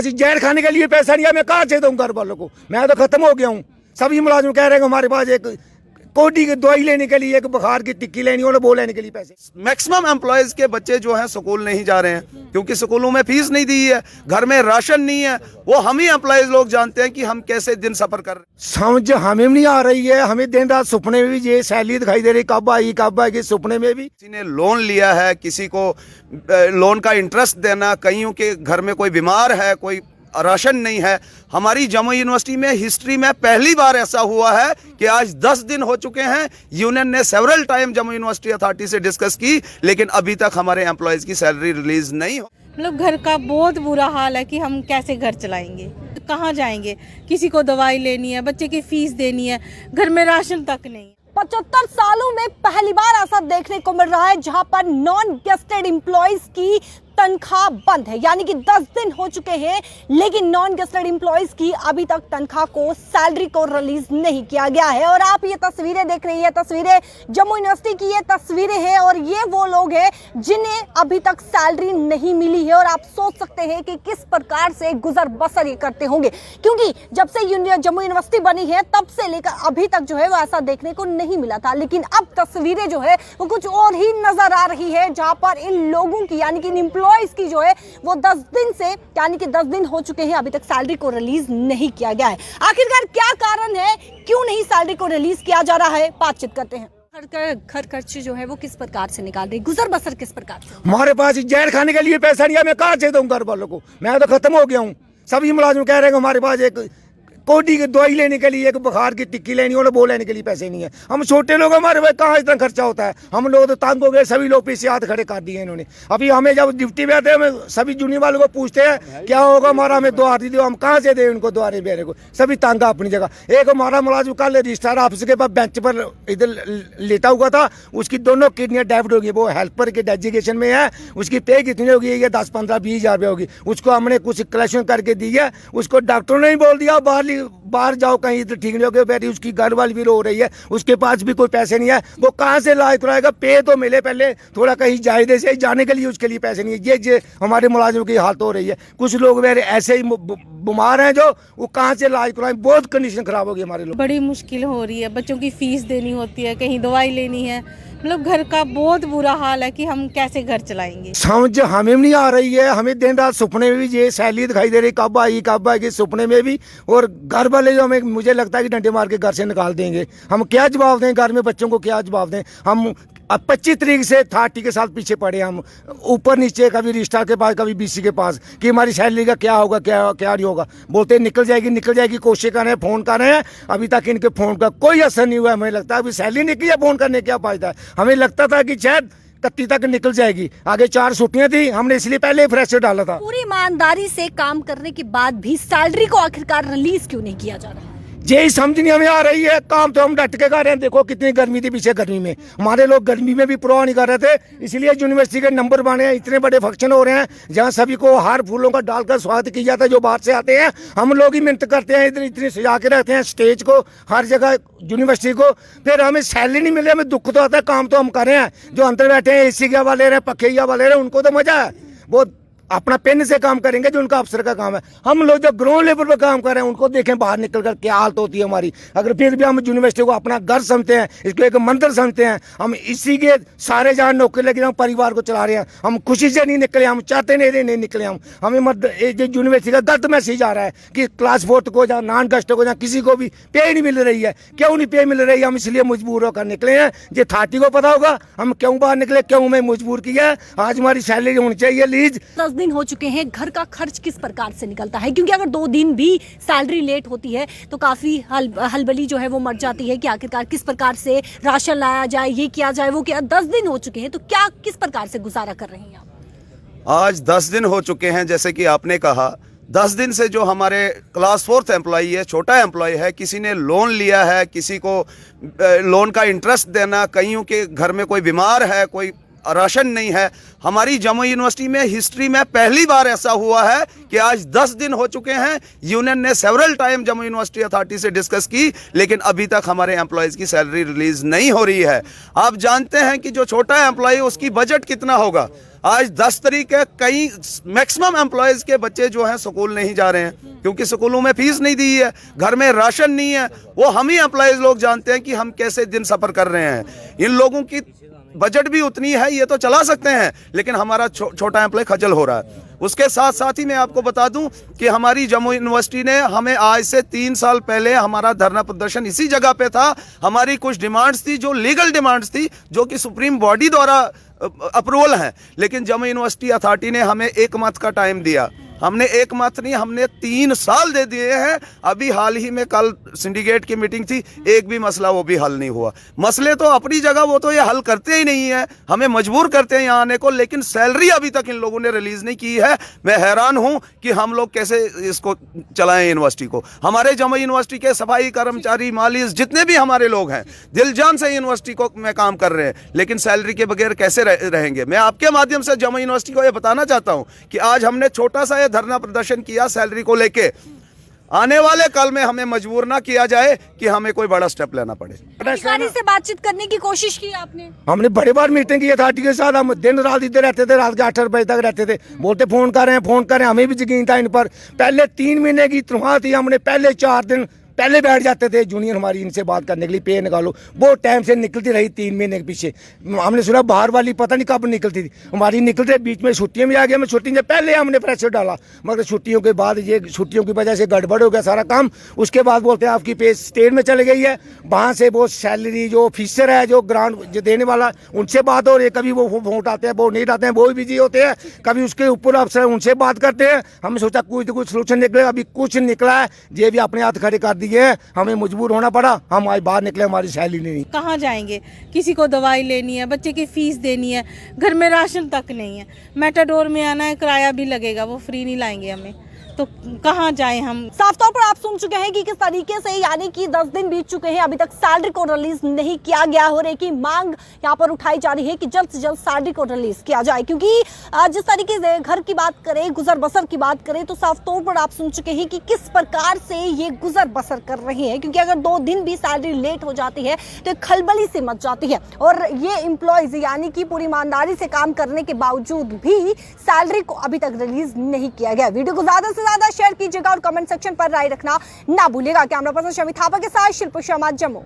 पास जहर खाने के लिए पैसा नहीं है, मैं कहाँ से दूँ घर वालों को? मैं तो खत्म हो गया हूँ। सभी मुलाजिम कह रहे हैं कि हमारे पास एक कोडी की दवाई लेने के लिए, एक बुखार की टिक्की लेनी हो, वो लेने के लिए पैसे। मैक्सिमम एम्प्लॉयज के बच्चे जो हैं स्कूल नहीं जा रहे हैं क्योंकि स्कूलों में फीस नहीं दी है, घर में राशन नहीं है। वो हम ही एम्प्लॉयज लोग जानते हैं कि हम कैसे दिन सफर कर रहे हैं। समझ हमें नहीं आ रही है। हमें दिन रात सपने में भी ये सैलरी दिखाई दे रही, कब आएगी सपने में भी। किसी ने लोन लिया है, किसी को लोन का इंटरेस्ट देना, कईयों के घर में कोई बीमार है, कोई राशन नहीं है। हमारी जम्मू यूनिवर्सिटी में हिस्ट्री में पहली बार ऐसा हुआ है कि आज 10 दिन हो चुके हैं। यूनियन ने several time Jammu university authority से डिस्कस की, लेकिन अभी तक हमारे एम्प्लॉयज की सैलरी रिलीज नहीं हो। मतलब घर का बहुत बुरा हाल है कि हम कैसे घर चलाएंगे, कहाँ जाएंगे? किसी को दवाई लेनी है, बच्चे की फीस देनी है, घर में राशन तक नहीं। 75 सालों में पहली बार ऐसा देखने को मिल रहा है जहां पर नॉन गेस्टेड एम्प्लॉइज की तनख्वाह बंद है। यानी कि 10 दिन हो चुके हैं, लेकिन नॉन गेस्टेड एम्प्लॉइज की अभी तक तनख्वाह को, सैलरी को रिलीज नहीं किया गया है। और आप ये तस्वीरें देख रही है, तस्वीरें जम्मू यूनिवर्सिटी की ये तस्वीरें हैं और ये वो लोग हैं जिन्हें अभी तक सैलरी नहीं मिली है। और आप सोच सकते हैं कि किस प्रकार से गुजर बसर ये करते होंगे, क्योंकि जब से जम्मू यूनिवर्सिटी बनी है तब से लेकर अभी तक जो है वो ऐसा देखने को नहीं मिला था। लेकिन अब तस्वीरें जो है वो कुछ और ही नजर आ रही है, जहां पर इन लोगों की यानी कि इन इसकी जो है वो 10 दिन से, यानी कि 10 दिन हो चुके हैं, अभी तक सैलरी को रिलीज नहीं किया गया है। आखिरकार क्या कारण है, क्यों नहीं सैलरी को रिलीज किया जा रहा है, बातचीत करते हैं। घर खर्च जो है वो किस प्रकार से निकाल रही, गुजर बसर किस प्रकार से? हमारे पास जहर खाने के लिए पैसा नहीं है, मैं कहाँ से दूँ घर वालों को? मैं तो खत्म हो गया हूँ। सभी मुलाजिम कह रहे हैं कि हमारे पास एक कोडी की दवाई लेने के लिए, एक बुखार की टिक्की लेनी हो, वो लेने के लिए पैसे नहीं है। हम छोटे लोग, हमारे भाई कहाँ इतना खर्चा होता है? हम लोग तो तंग हो गए, सभी लोग पीछे हाथ खड़े कर दिए इन्होंने। अभी हमें जब ड्यूटी पे आते हैं, हमें सभी जूनियर वालों को पूछते हैं क्या होगा हमारा, हमें दुआ दी दो, हम कहाँ से दें उनको दुआरे बेरे को? सभी तंग अपनी जगह। एक हमारा मुलाजिम कल रजिस्ट्रार ऑफिस के पास बेंच पर इधर लेटा हुआ था, उसकी दोनों किडनियाँ डेबिट होगी, वो हेल्पर के डेजिग्नेशन में है। उसकी पे कितनी होगी? ये 10, 15, 20 हज़ार रुपये होगी। उसको हमने कुछ कलेक्शन करके दी है। उसको डॉक्टरों ने ही बोल दिया बाहर जाओ कहीं, तो ठीक नहीं हो गया। उसकी घर वाली भी रो रही है, उसके पास भी कोई पैसे नहीं है। वो कहाँ से इलाज कराएगा? पे तो मिले पहले, थोड़ा कहीं जायदे से जाने के लिए उसके लिए पैसे नहीं है। ये हमारे मुलाजिमों की हालत हो रही है। कुछ लोग मेरे ऐसे ही बीमार हैं जो वो कहाँ से इलाज कराएं, बहुत कंडीशन खराब होगी हमारे लोग। बड़ी मुश्किल हो रही है, बच्चों की फीस देनी होती है, कहीं दवाई लेनी है। मतलब घर का बहुत बुरा हाल है कि हम कैसे घर चलाएंगे। समझ हमें नहीं आ रही है। हमें दिन रात सपने में भी ये सैलरी दिखाई दे रही, कब आएगी सपने में भी। और घर वाले जो हमें, मुझे लगता है कि डंडे मार के घर से निकाल देंगे। हम क्या जवाब दें घर में, बच्चों को क्या जवाब दें? हम अब 25 तारीख से 30 के साथ पीछे पड़े, हम ऊपर नीचे, कभी रजिस्ट्रार के पास, कभी बीसी के पास, कि हमारी सैलरी का क्या होगा, क्या नहीं होगा। बोलते निकल जाएगी, कोशिश कर रहे हैं, फोन कर रहे हैं। अभी तक इनके फोन का कोई असर नहीं हुआ। हमें लगता है अभी सैलरी निकली है, फोन करने क्या फायदा है? हमें लगता था कि शायद 31 तक निकल जाएगी, आगे 4 छुट्टियां थी, हमने इसलिए पहले फ्रेशर डाला था। पूरी ईमानदारी से काम करने के बाद भी सैलरी को आखिरकार रिलीज क्यों नहीं किया जा रहा? यही समझ नहीं हमें आ रही है। काम तो हम डट के कर रहे हैं। देखो कितनी गर्मी थी पीछे, गर्मी में हमारे लोग गर्मी में भी परवाह नहीं कर रहे थे। इसलिए यूनिवर्सिटी के नंबर बने हैं, इतने बड़े फंक्शन हो रहे हैं जहां सभी को हार फूलों का डालकर स्वागत किया जाता है जो बाहर से आते हैं। हम लोग ही मेहनत करते हैं, इतनी इतनी सजा के रखते हैं स्टेज को, हर जगह यूनिवर्सिटी को, फिर हमें सैलरी नहीं मिले। हमें दुख तो आता है, काम तो हम कर रहे हैं। जो अंदर बैठे हैं एसी की हवा ले रहे हैं, पखे की हवा ले रहे हैं, उनको तो मजा है, वो अपना पेन से काम करेंगे जो उनका अफसर का काम है। हम लोग जो ग्राउंड लेवल पर काम कर रहे हैं उनको देखें बाहर निकल कर क्या हालत होती है हमारी। अगर फिर भी हम यूनिवर्सिटी को अपना घर समझते हैं, इसको एक मंदिर समझते हैं, हम इसी के सारे जहाँ नौकरी लगे हम परिवार को चला रहे हैं। हम खुशी से नहीं निकले, हम चाहते नहीं निकले। हमें यूनिवर्सिटी का गलत मैसेज आ रहा है कि क्लास 4 को या नॉन गेस्ट को या किसी को भी पे नहीं मिल रही है। क्यों नहीं पे मिल रही है? हम इसलिए मजबूर होकर निकले हैं। ये 30 को पता होगा हम क्यों बाहर निकले, क्यों हमें मजबूर किया। आज हमारी सैलरी होनी चाहिए लीज। 10 दिन हो चुके हैं, घर का खर्च किस प्रकार से निकलता है? क्योंकि अगर 2 दिन भी सैलरी लेट होती है तो काफी हलबली जो है वो मर जाती है कि आखिरकार किस प्रकार से राशन लाया जाए, ये किया जाए, वो किया। 10 दिन हो चुके हैं तो क्या, किस प्रकार से गुजारा कर रहे हैं आप? आज 10 दिन हो चुके हैं, जैसे कि आपने कहा 10 दिन से जो हमारे क्लास 4th एम्प्लॉई है, छोटा एम्प्लॉय है, किसी ने लोन लिया है, किसी को लोन का इंटरेस्ट देना, कईयों के घर में कोई बीमार है, कोई राशन नहीं है। हमारी जम्मू यूनिवर्सिटी में हिस्ट्री में पहली बार ऐसा हुआ है कि आज 10 दिन हो चुके हैं। यूनियन ने several time Jammu university authority से डिस्कस की, लेकिन अभी तक हमारे एम्प्लॉयज़ की सैलरी रिलीज नहीं हो रही है। आप जानते हैं कि जो छोटा एम्प्लॉय उसकी बजट कितना होगा। आज 10 तारीख है, कई मैक्सिमम एम्प्लॉयज के बच्चे जो हैं स्कूल नहीं जा रहे हैं क्योंकि स्कूलों में फीस नहीं दी है, घर में राशन नहीं है। वो हम ही एम्प्लॉयज लोग जानते हैं कि हम कैसे दिन सफर कर रहे हैं। इन लोगों की बजट भी उतनी है, ये तो चला सकते हैं, लेकिन हमारा छोटा एम्प्लॉय खजल हो रहा है। उसके साथ साथ ही मैं आपको बता दूं कि हमारी जम्मू यूनिवर्सिटी ने हमें आज से 3 साल पहले हमारा धरना प्रदर्शन इसी जगह पे था। हमारी कुछ डिमांड्स थी जो लीगल डिमांड्स थी, जो कि सुप्रीम बॉडी द्वारा अप्रूवल है, लेकिन जम्मू यूनिवर्सिटी अथॉरिटी ने हमें 1 मंथ का टाइम दिया। हमने 1 मंथ नहीं, हमने 3 साल दे दिए हैं। अभी हाल ही में कल सिंडिकेट की मीटिंग थी, एक भी मसला वो भी हल नहीं हुआ। मसले तो अपनी जगह, वो तो ये हल करते ही नहीं है, हमें मजबूर करते हैं यहाँ आने को, लेकिन सैलरी अभी तक इन लोगों ने रिलीज नहीं की है। मैं हैरान हूँ कि हम लोग कैसे इसको चलाएं यूनिवर्सिटी को। हमारे जम्मू यूनिवर्सिटी के सफाई कर्मचारी, माली, जितने भी हमारे लोग हैं दिल जान से यूनिवर्सिटी को में काम कर रहे हैं, लेकिन सैलरी के बगैर कैसे रहेंगे। मैं आपके माध्यम से जम्मू यूनिवर्सिटी को ये बताना चाहता हूँ कि आज हमने छोटा सा धरना प्रदर्शन किया सैलरी को लेके। आने वाले कल में हमें मजबूर ना किया जाए कि हमें कोई बड़ा स्टेप लेना पड़े। अधिकारी से बातचीत करने की कोशिश की आपने? हमने बड़ी बार मीटिंग की अथॉरिटी के साथ। हम दिन रात इधर रहते थे, रात के 8 बजे तक रहते थे, बोलते फोन कर रहे हैं। हमें भी यकीन था इन पर। पहले 3 महीने की तनख्वाह थी, हमने पहले 4 दिन पहले बैठ जाते थे जूनियर हमारी इनसे बात करने के लिए, पे निकालो। वो टाइम से निकलती रही 3 महीने के पीछे। हमने सुना बाहर वाली पता नहीं कब निकलती थी, हमारी निकलते बीच में छुट्टियां भी आ गई। हमें छुट्टी से पहले हमने प्रेशर डाला, मगर छुट्टियों के बाद ये छुट्टियों की वजह से गड़बड़ हो गया सारा काम। उसके बाद बोलते हैं आपकी पे स्टेट में चले गई है, वहाँ से वो सैलरी जो ऑफिसर है, जो ग्रांट जो देने वाला, उनसे बात हो रही है। कभी वो फोन उठाते हैं, वो नहीं उठाते हैं, वो भी बिजी होते हैं। कभी उसके ऊपर अफसर उनसे बात करते हैं। हमने सोचा कुछ तो कुछ सोल्यूशन निकलेगा, अभी कुछ निकला है। ये भी अपने हाथ खड़े कर दिए हैं, हमें मजबूर होना पड़ा। हम आज बाहर निकले, हमारी सैलरी नहीं। कहाँ जाएंगे, किसी को दवाई लेनी है, बच्चे की फीस देनी है, घर में राशन तक नहीं है। मेटाडोर में आना है, किराया भी लगेगा, वो फ्री नहीं लाएंगे हमें, तो कहाँ जाएं हम। साफ तौर पर आप सुन चुके हैं कि किस तरीके से, यानी कि 10 दिन बीत चुके हैं, अभी तक सैलरी को रिलीज नहीं किया गया। हो रही की मांग यहाँ पर उठाई जा रही है कि जल्द से जल्द सैलरी को रिलीज किया जाए, क्योंकि जिस तरीके से घर की बात करें, गुजर बसर की बात करें, तो साफ तौर पर आप सुन चुके हैं कि किस प्रकार से ये गुजर बसर कर रही है। क्योंकि अगर 2 दिन भी सैलरी लेट हो जाती है तो खलबली से मच जाती है, और ये एम्प्लॉयज यानी कि पूरी ईमानदारी से काम करने के बावजूद भी सैलरी को अभी तक रिलीज नहीं किया गया। वीडियो को ज्यादा से ज्यादा शेयर कीजिएगा और कमेंट सेक्शन पर राय रखना ना भूलिएगा। कैमरा पर्सन शमी थापा के साथ शिल्प शर्मा, जम्मू।